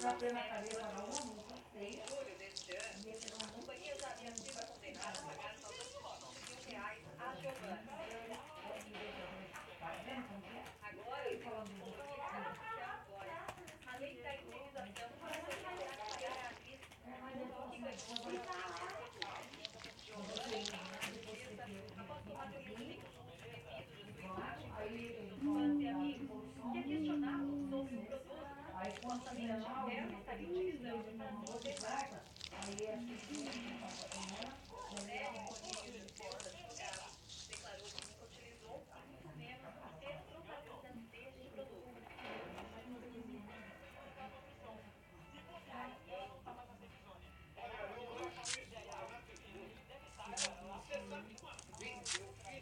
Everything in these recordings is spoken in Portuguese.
Pra pôr na cabeça da uma multa Em feia. julho deste ano, a companhia já havia sido condenada a pagar R$ 900 mil a Giovanna. Tá vendo como que é? Agora, segundo o compromisso judicial agora, a lei da indenização para poder pagar a vista que ganhou por Giovanna, a justiça, após tomar conhecimento do uso indevido de sua imagem por meio de fãs e amigos, que questionavam sobre o produto que supostamente ela estaria utilizando para sua demais. Aí é O médico de defesa do advogado declarou que nunca utilizou e muito menos ser propaganda deste produto. Olha, eu acho isso maravilhoso. Você sabe uma vez eu fiz um merchan para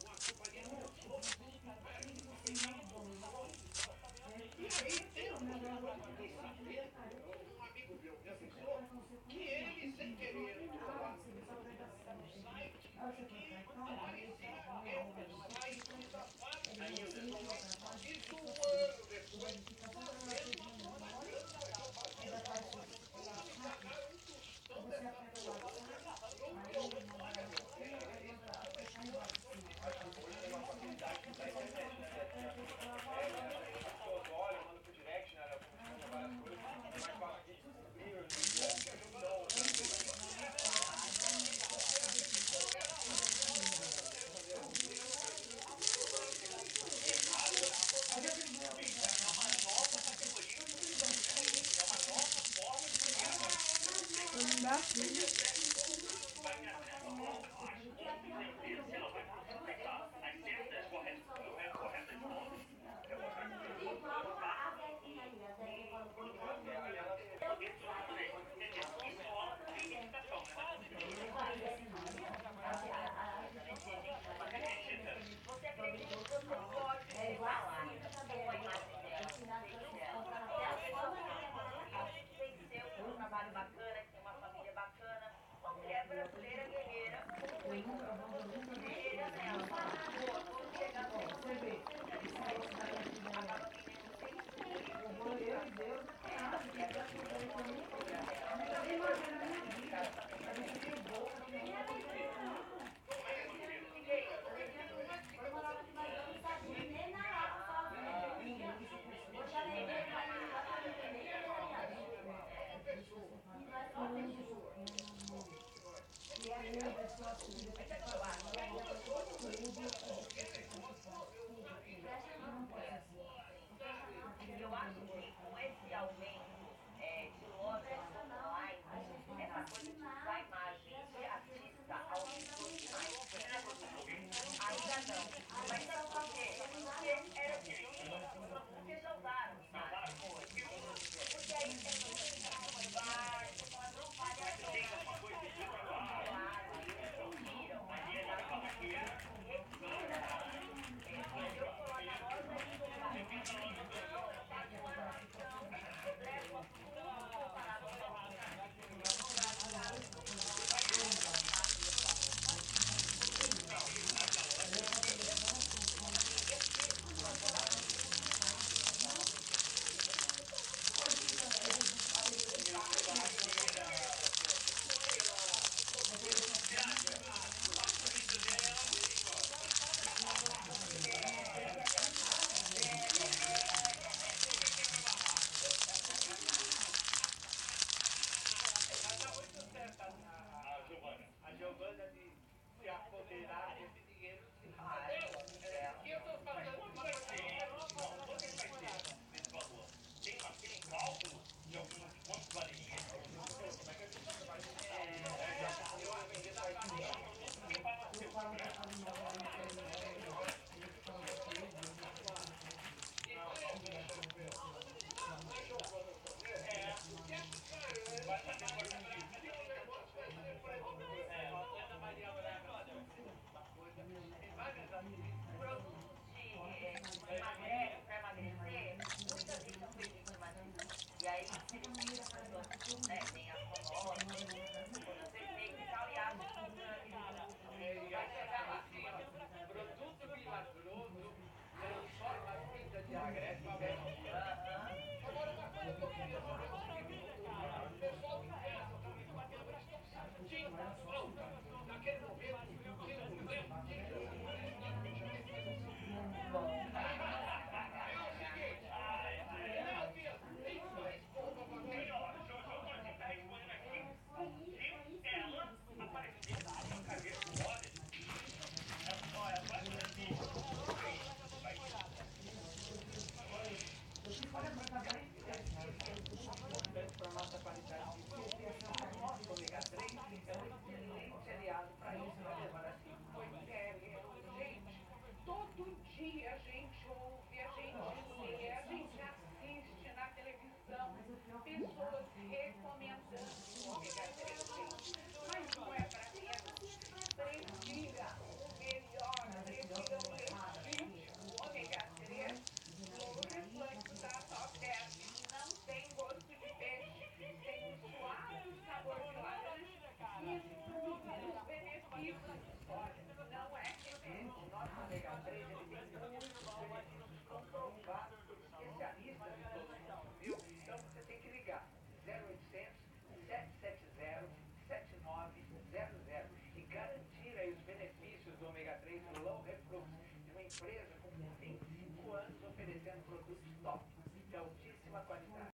uma companhia de consolo, né, que se apegava consolo. E aí tem um problema desse vento, um amigo meu me avisou que ele, sem querer, entrou lá no site e aparecia eu no site da fábrica ainda. Isso um ano depois, fazendo uma propaganda que eu fazia e me pagaram um tostão dessa propaganda. Pronto, olha, a pessoa bom que a Giovana fazia isso aí, porque a pessoa era Não dá frio. Você acredita que você pode falar com a imagem dela? Venceu com um trabalho bacana, que tem uma família bacana, uma mulher brasileira guerreira, guerreira nela. Boa, quando chegar a Você vê, acaba vendendo eu e Deus, que é pra cuidar de mim. Nunca vi uma vez na minha vida. A gente viu boca, que não Eu morava aqui, mas eu não sabia nem na Lapa sozinha. Eu já levei pra mim, lá pra mim, nem uma pessoa. e nós fazemos. E aí eu pessoa assim, Mas é que eu acho que aí eu eu acho que com esse aumento de lojas online, essa coisa de Agora, uma coisa que eu queria saber é o seguinte: o pessoal que presta, tá me batendo, eles estão sentindo falta naquele momento que o Lento tira essa palestra de fechamento, faz assim. É o seguinte, Léo, tem mais bomba pra ver. Olha, para acabar esse importante para a nossa qualidade de vida, e essa nossa ômega 3 é um excelente aliado para isso, vai levar assim. Pois é, gente, todo dia a gente ouve, a gente lê, a gente assiste na televisão pessoas recomendando o ômega 3, gente. Mas não é para menos. Prefira o melhor, prefira o legítimo ômega 3 no reflexo da Top 10. Não tem gosto de peixe, tem um suave sabor de laranja e inúmeros benefícios. Olha, não é remédio. O nosso ômega 3 ele tem muitos benefícios comprovados por especialistas em todo o mundo, viu? Então você tem que ligar 0800 770 7900 e garantir aí os benefícios do ômega 3 Low Reflux, de uma empresa com 25 anos oferecendo produtos top, de altíssima qualidade.